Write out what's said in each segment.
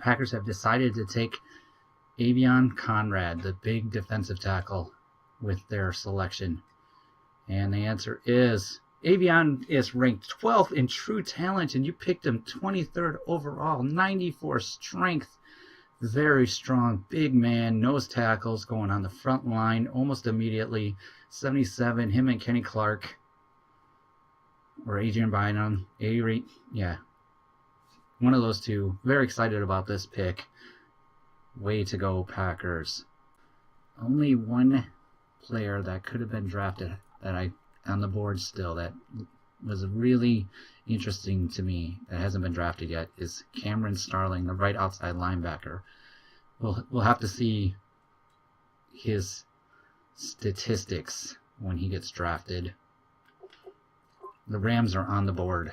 Packers have decided to take Avion Conrad, the big defensive tackle, with their selection. And the answer is Avion is ranked 12th in true talent, and you picked him 23rd overall, 94 strength. Very strong, big man, nose tackles going on the front line almost immediately. 77, him and Kenny Clark, or Adrian Bynum, yeah, one of those two. Very excited about this pick. Way to go, Packers. Only one player that could have been drafted that I on the board still that was really interesting to me that hasn't been drafted yet is Cameron Starling, the right outside linebacker. We'll have to see his statistics when he gets drafted. The Rams are on the board.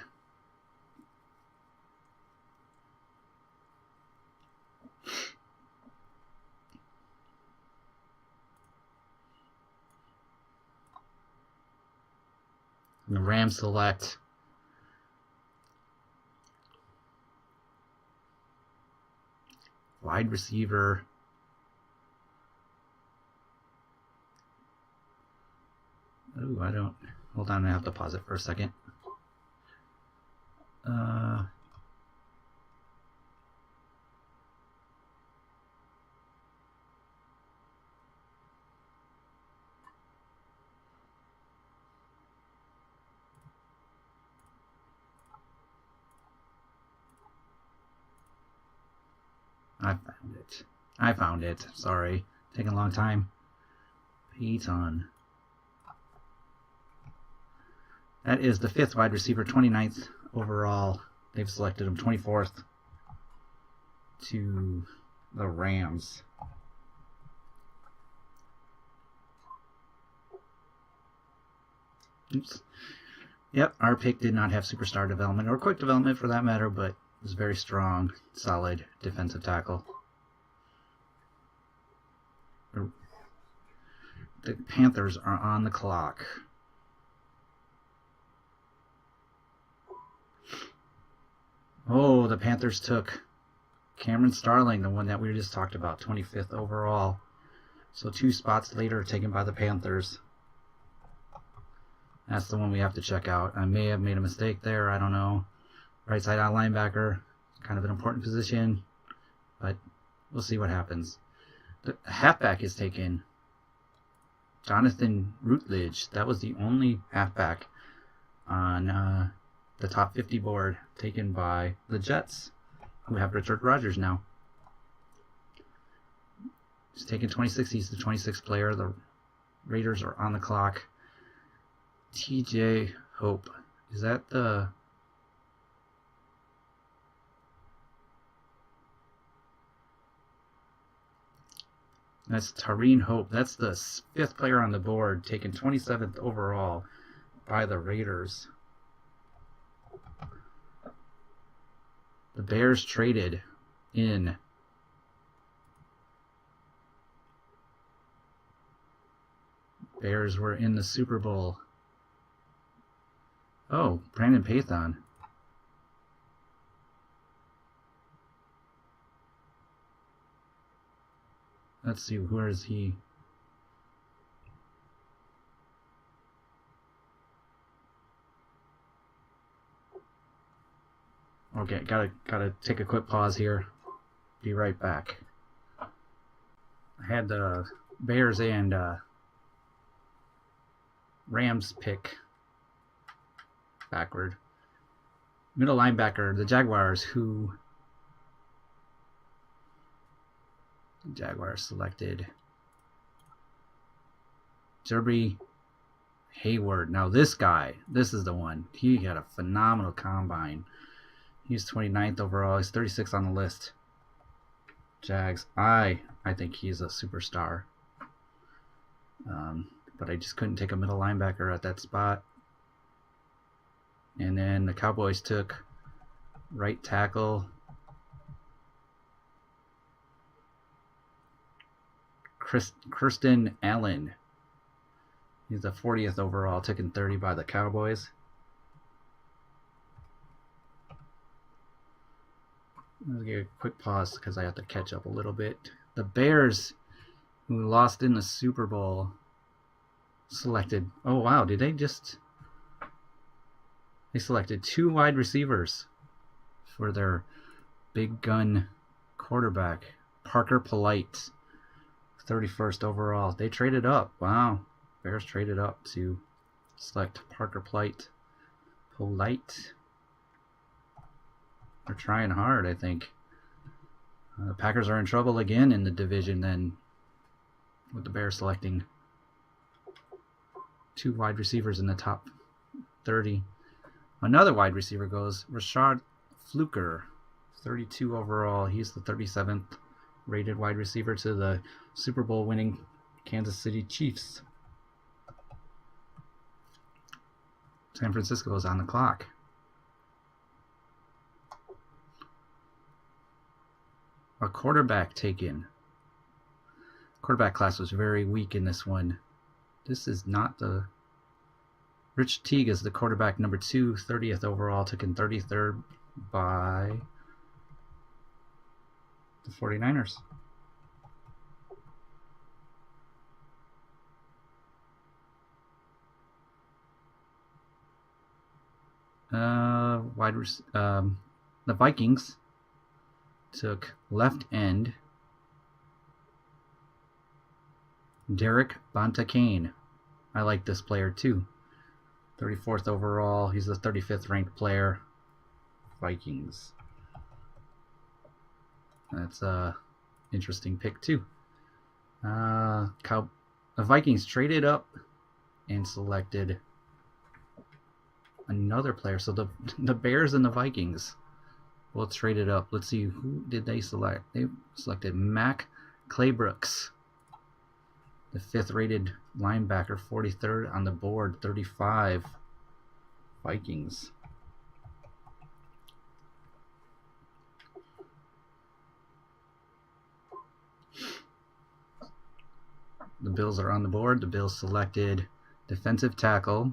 And the Rams select wide receiver hold on, I have to pause it for a second. I found it. Sorry. Taking a long time. Peyton. That is the 5th wide receiver, 29th overall. They've selected him 24th to the Rams. Oops. Yep, our pick did not have superstar development or quick development for that matter, but was very strong, solid defensive tackle. The Panthers are on the clock. Oh, the Panthers took Cameron Starling, the one that we just talked about, 25th overall. So 2 spots later, taken by the Panthers. That's the one we have to check out. I may have made a mistake there. I don't know. Right side out linebacker, kind of an important position, but we'll see what happens. The halfback is taken. Jonathan Rutledge. That was the only halfback on the top 50 board, taken by the Jets, who have Richard Rodgers now. He's taken 26. He's the 26th player. The Raiders are on the clock. TJ Hope. Is that the... That's Tareen Hope. That's the 5th player on the board, taken 27th overall by the Raiders. The Bears traded in Bears were in the Super Bowl. Oh, Brandon Payton. Let's see, where is he? Okay, gotta take a quick pause here. Be right back. I had the Bears and Rams pick backward. Middle linebacker, the Jaguars, selected Derby Hayward. Now this guy, this is the one. He had a phenomenal combine. He's 29th overall. He's 36th on the list. Jags. I think he's a superstar. But I just couldn't take a middle linebacker at that spot. And then the Cowboys took right tackle Kirsten Allen. He's the 40th overall, taken 30 by the Cowboys. Let's get a quick pause because I have to catch up a little bit. The Bears, who lost in the Super Bowl, selected. Oh wow! Did they just? They selected 2 wide receivers for their big gun quarterback, Parker Polite, 31st overall. They traded up. Wow. Bears traded up to select Parker Polite. They're trying hard, I think. The Packers are in trouble again in the division then, with the Bears selecting 2 wide receivers in the top 30. Another wide receiver goes Rashad Fluker, 32 overall. He's the 37th rated wide receiver to the Super Bowl winning Kansas City Chiefs. San Francisco is on the clock. A quarterback taken. Quarterback class was very weak in this one. This is not the... Rich Teague is the quarterback number 2, 30th overall, taken 33rd by the 49ers. The Vikings took left end Derek Bonta-Kane. I like this player too. 34th overall. He's the 35th ranked player. Vikings. That's a interesting pick too. The Vikings traded up and selected another player. So the Bears and the Vikings both traded up. Let's see, who did they select? They selected Mac Claybrooks, the 5th rated linebacker, 43rd on the board, 35. Vikings. The Bills are on the board. The Bills selected defensive tackle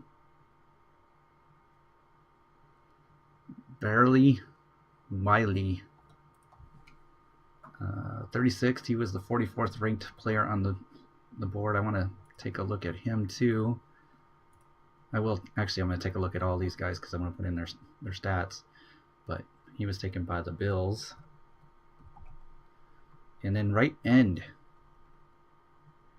Barely Wiley, 36th. He was the 44th ranked player on the board. I want to take a look at him too. I'm going to take a look at all these guys because I'm going to put in their stats. But he was taken by the Bills. And then right end,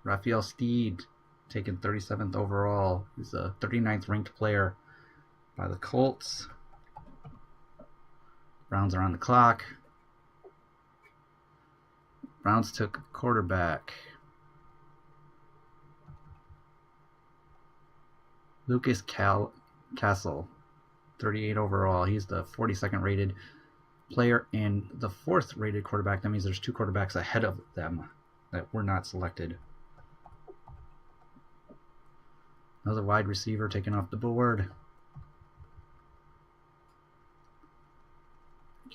Raphael Steed, taken 37th overall. He's a 39th ranked player by the Colts. Browns are on the clock. Browns took quarterback Lucas Castle, 38 overall. He's the 42nd rated player and the 4th rated quarterback. That means there's 2 quarterbacks ahead of them that were not selected. Another wide receiver taken off the board.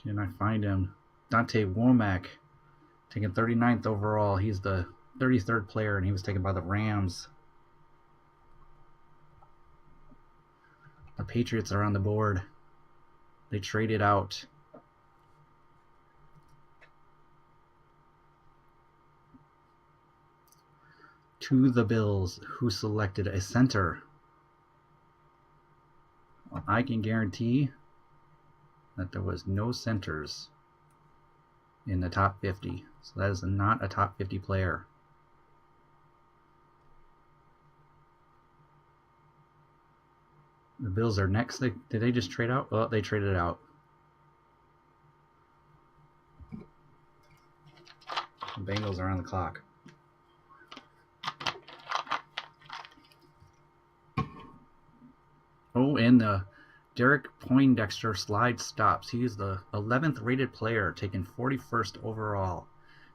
Can I find him? Dante Womack, taken 39th overall. He's the 33rd player, and he was taken by the Rams. The Patriots are on the board. They traded out to the Bills, who selected a center. Well, I can guarantee that there was no centers in the top 50. So that is not a top 50 player. The Bills are next. Did they just trade out? Well, they traded out. The Bengals are on the clock. Oh, and the Derek Poindexter slide stops. He is the 11th rated player, taken 41st overall.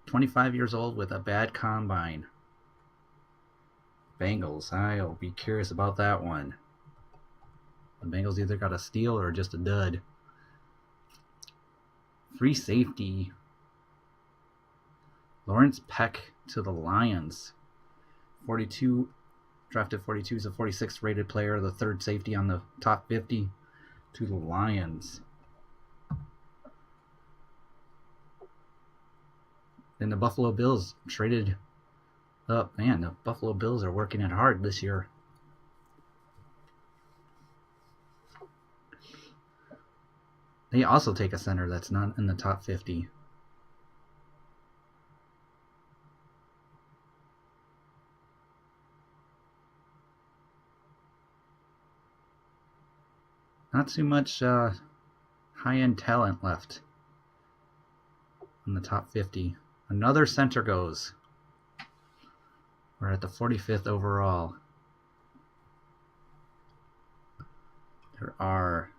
25 years old with a bad combine. Bengals. I'll be curious about that one. The Bengals either got a steal or just a dud. Free safety. Lawrence Peck to the Lions. 42, drafted 42, is a 46th rated player, the 3rd safety on the top 50 to the Lions. And the Buffalo Bills traded up. Man, the Buffalo Bills are working it hard this year. They also take a center that's not in the top 50. Not too much high-end talent left in the top 50. Another center goes. We're at the 45th overall. There are...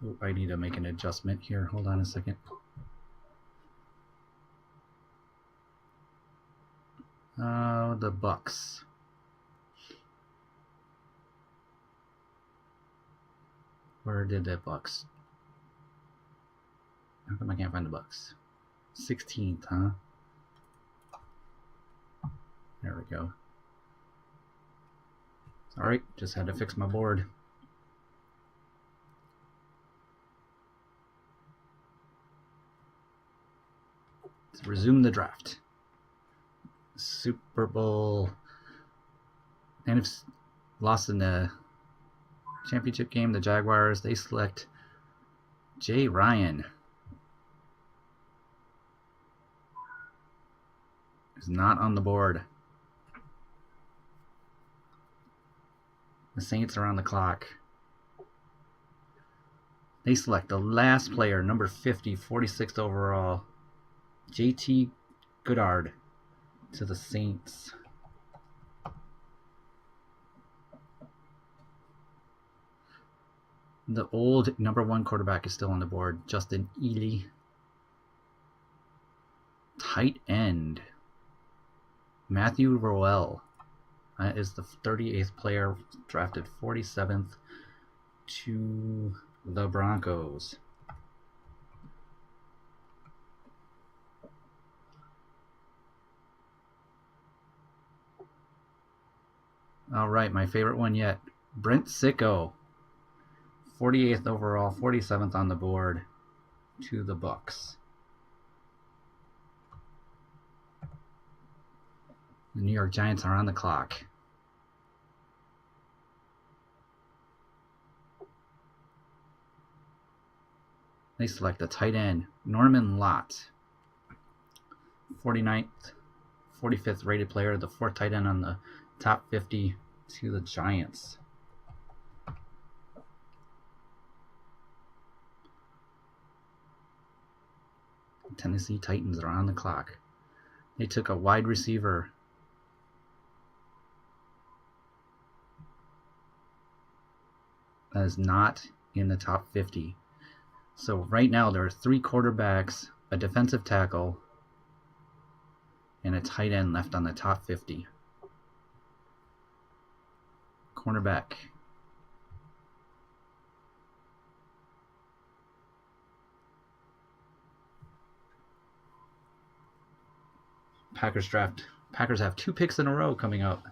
Oh, I need to make an adjustment here. Hold on a second. The Bucks. Where did the Bucks? How come I can't find the Bucks? 16th, huh? There we go. Alright, just had to fix my board. Let's resume the draft. Super Bowl. And if lost in the championship game, the Jaguars, they select Jay Ryan. Is not on the board. The Saints are on the clock. They select the last player, number 50, 46th overall, JT Goddard, to the Saints. The old number 1 quarterback is still on the board, Justin Ely. Tight end, Matthew Rowell. That is the 38th player, drafted 47th to the Broncos. All right, my favorite one yet, Brent Sicko, 48th overall, 47th on the board, to the Bucks. The New York Giants are on the clock. They select a tight end, Norman Lott, 49th, 45th rated player, the 4th tight end on the top 50 to the Giants. Tennessee Titans are on the clock. They took a wide receiver. That is not in the top 50. So right now there are 3 quarterbacks, a defensive tackle, and a tight end left on the top 50. Cornerback. Packers draft. Packers have 2 picks in a row coming up.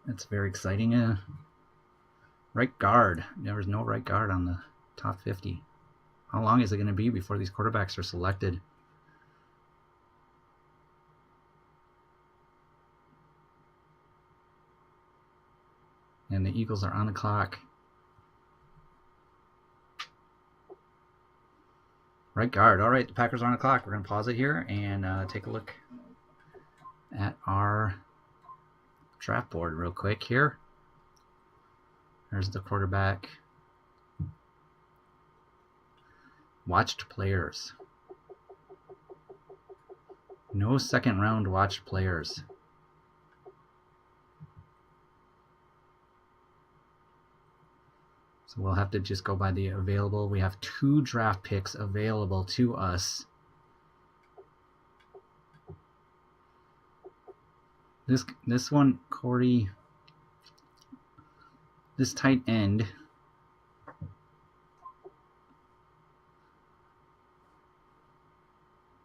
That's very exciting. Right guard. There was no right guard on the top 50. How long is it going to be before these quarterbacks are selected? And the Eagles are on the clock. Right guard. All right, the Packers are on the clock. We're going to pause it here and take a look at our draft board real quick here. There's the quarterback. Watched players. No second round watched players. So we'll have to just go by the available. We have 2 draft picks available to us. This one, Corey, this tight end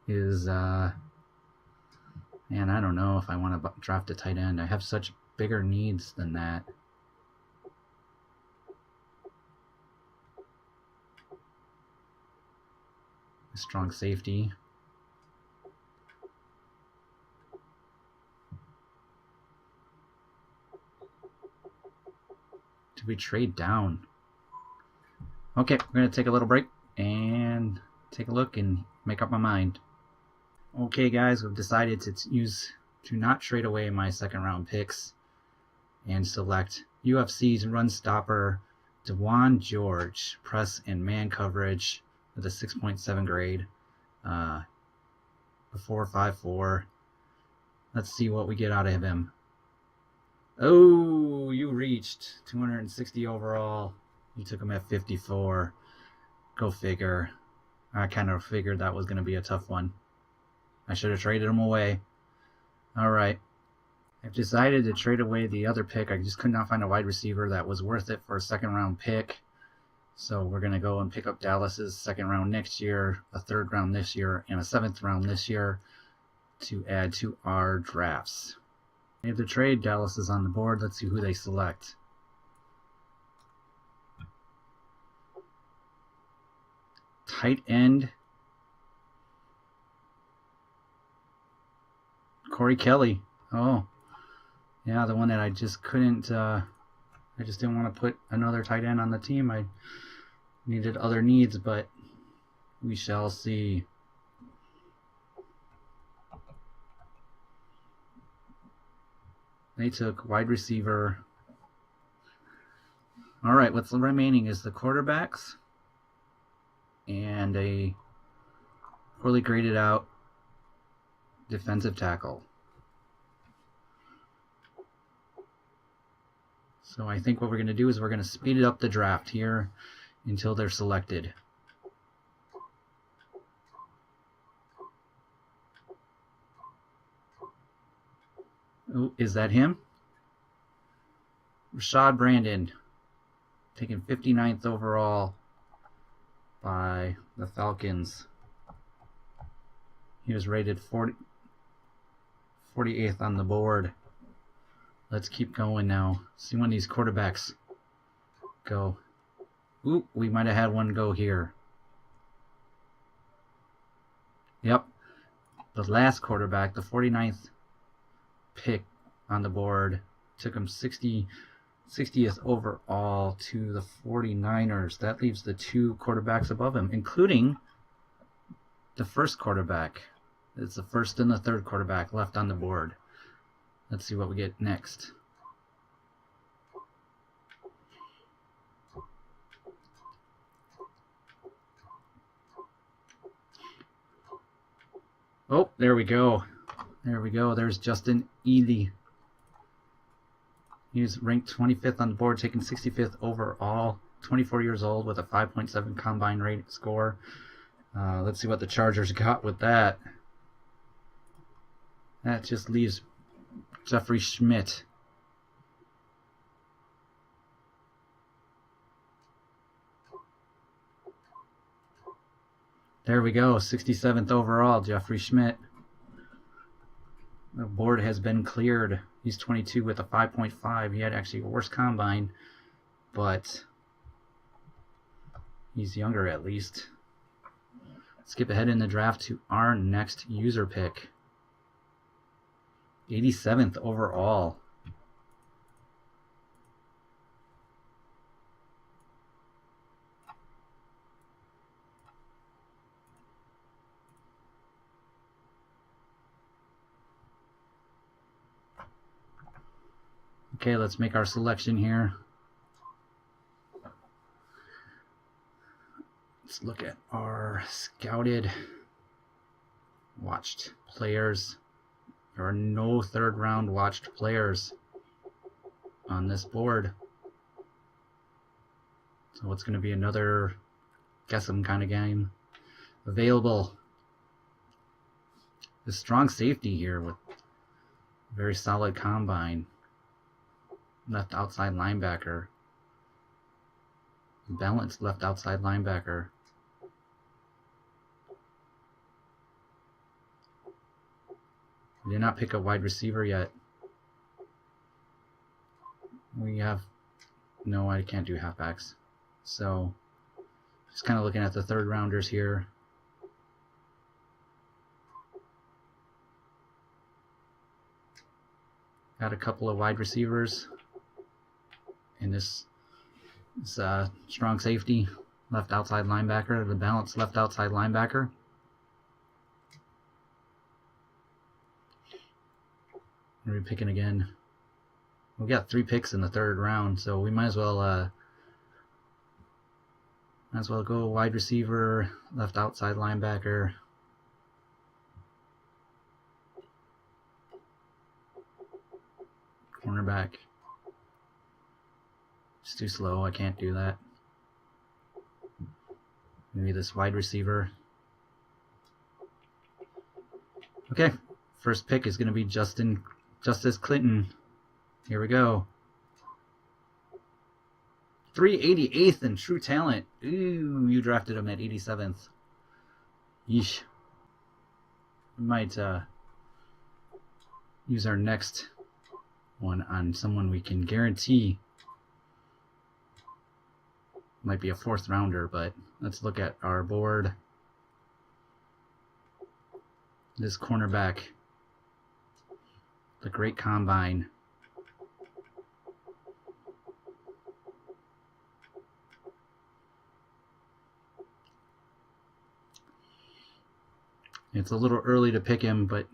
is, man, I don't know if I want to draft a tight end. I have such bigger needs than that. strong safety. Did we trade down? Okay, we're going to take a little break and take a look and make up my mind. Okay, guys, we've decided to not trade away my second round picks and select UFC's run stopper Dewan George, press and man coverage with a 6.7 grade, a 4.54. Let's see what we get out of him. Oh, you reached 260 overall. You took him at 54. Go figure. I kind of figured that was going to be a tough one. I should have traded him away. All right. I've decided to trade away the other pick. I just could not find a wide receiver that was worth it for a second round pick. So we're going to go and pick up Dallas's second round next year, a third round this year, and a seventh round this year to add to our drafts. They have to trade. Dallas is on the board. Let's see who they select. Tight end. Corey Kelly. Oh, yeah, the one that I just couldn't, I just didn't want to put another tight end on the team. I needed other needs, but we shall see. They took wide receiver. All right, what's remaining is the quarterbacks and a poorly graded out defensive tackle. So I think what we're going to do is we're going to speed up the draft here until they're selected. Oh, is that him? Rashad Brandon, taken 59th overall by the Falcons. He was rated 48th on the board. Let's keep going now. See when these quarterbacks go. Ooh, we might have had one go here. Yep. The last quarterback, the 49th pick on the board, took him 60th overall to the 49ers. That leaves the two quarterbacks above him, including the first quarterback. It's the first and the third quarterback left on the board. Let's see what we get next. Oh, there we go. There we go. There's Justin Ely. He was ranked 25th on the board, taken 65th overall, 24 years old with a 5.7 combine rate score. Let's see what the Chargers got with that. That just leaves Jeffrey Schmidt. There we go, 67th overall, Jeffrey Schmidt. The board has been cleared. He's 22 with a 5.5. He had actually a worse combine, but he's younger at least. Skip ahead in the draft to our next user pick. 87th overall. Okay, let's make our selection here. Let's look at our scouted, watched players. There are no third round watched players on this board. So it's going to be another guess 'em kind of game. Available. The strong safety here with very solid combine. Left outside linebacker. Balanced left outside linebacker. We did not pick a wide receiver yet. We have... No, I can't do halfbacks. So, just kind of looking at the third rounders here. Got a couple of wide receivers. And this strong safety, left outside linebacker, the balanced left outside linebacker. We're gonna be picking again. We got 3 picks in the 3rd round, so we might as well go wide receiver, left outside linebacker. Cornerback. It's too slow, I can't do that. Maybe this wide receiver. Okay, first pick is going to be Justice Clinton. Here we go. 388th in true talent. Ooh, you drafted him at 87th. Yeesh. We might use our next one on someone we can guarantee might be a 4th rounder, but let's look at our board. This cornerback, the great combine. It's a little early to pick him, but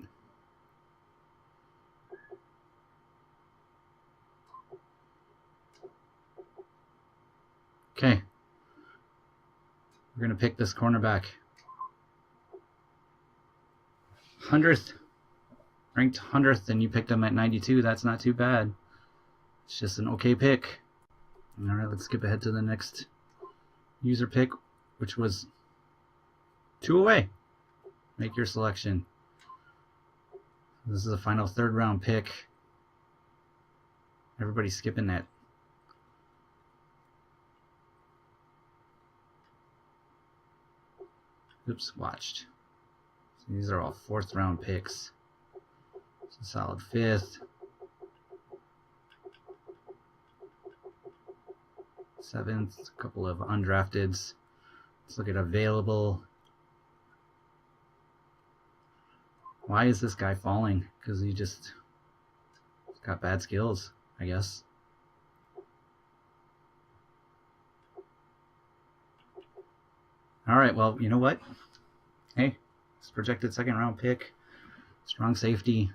okay. We're going to pick this cornerback. 100th, ranked 100th, and you picked him at 92. That's not too bad. It's just an okay pick. All right, let's skip ahead to the next user pick, which was 2 away. Make your selection. This is the final 3rd round pick. Everybody's skipping that. Oops, watched. So these are all 4th round picks. It's a solid 5th. 7th, a couple of undrafteds. Let's look at available. Why is this guy falling? Because he just got bad skills, I guess. All right, well, you know what? Hey, it's projected 2nd round pick. Strong safety.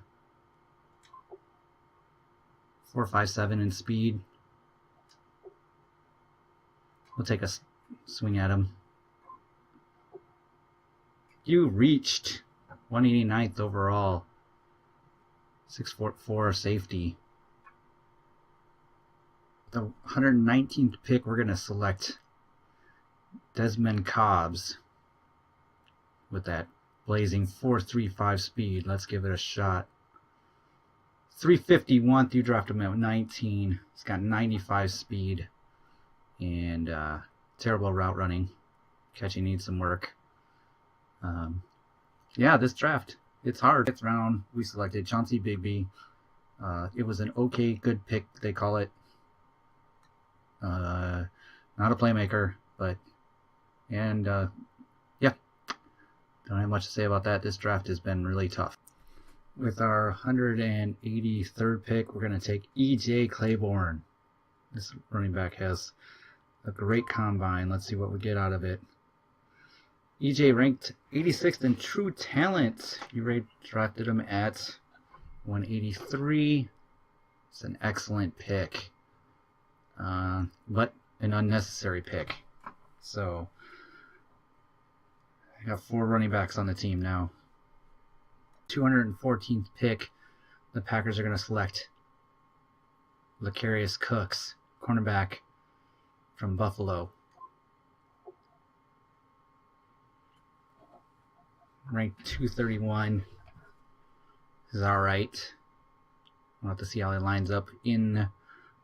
4.57 in speed. We'll take a swing at him. You reached 189th overall. 6'4" safety. The 119th pick, we're going to select Desmond Cobbs with that blazing 4.35 speed. Let's give it a shot. 351th, you dropped him at 19. He's got 95 speed and terrible route running. Catching needs some work. Yeah, this draft, it's hard. 5th round, we selected Chauncey Bigby. It was an okay, good pick, they call it. Not a playmaker, but yeah, don't have much to say about that. This draft has been really tough. With our 183rd pick, we're going to take E.J. Claiborne. This running back has a great combine. Let's see what we get out of it. E.J. ranked 86th in true talent. You drafted him at 183. It's an excellent pick, but an unnecessary pick. So I got 4 running backs on the team now. 214th pick, the Packers are going to select Lecarius Cooks, cornerback from Buffalo. Ranked 231. This is all right. We'll have to see how he lines up in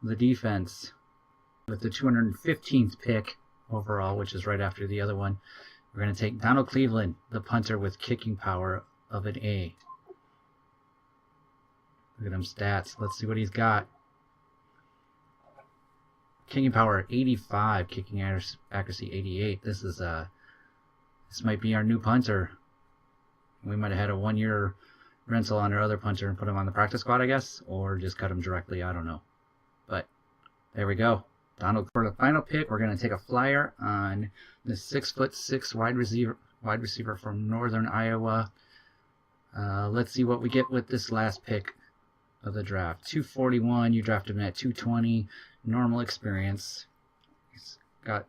the defense. With the 215th pick overall, which is right after the other one, we're going to take Donald Cleveland, the punter with kicking power of an A. Look at him stats. Let's see what he's got. Kicking power 85, kicking accuracy 88. This might be our new punter. We might have had a 1-year rental on their other puncher and put him on the practice squad, I guess, or just cut him directly. I don't know. But there we go. Donald, for the final pick, we're going to take a flyer on the 6'6" wide receiver from Northern Iowa. Let's see what we get with this last pick of the draft. 241. You drafted him at 220. Normal experience. He's got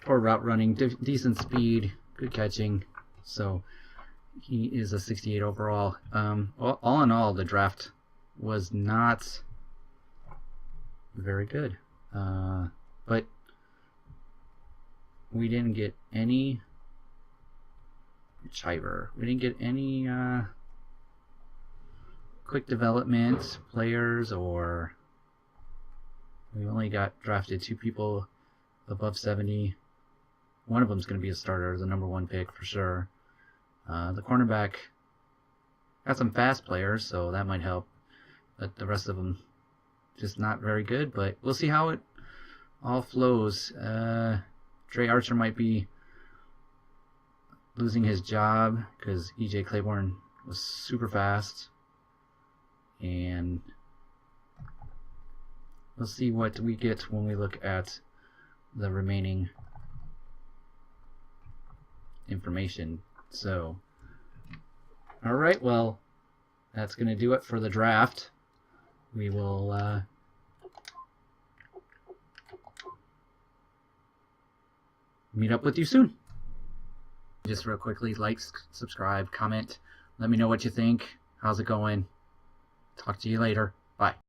poor route running, decent speed, good catching. So he is a 68 overall. All in all, the draft was not very good. But we didn't get any Chiver. We didn't get any quick development players, or we only got drafted 2 people above 70. One of them's going to be a starter, the number 1 pick for sure. The cornerback got some fast players, so that might help. But the rest of them just not very good. But we'll see how it all flows. Trey Archer might be losing his job because E.J. Claiborne was super fast. And we'll see what we get when we look at the remaining information. So, alright, well, that's going to do it for the draft. We will meet up with you soon. Just real quickly, like, subscribe, comment. Let me know what you think. How's it going? Talk to you later. Bye.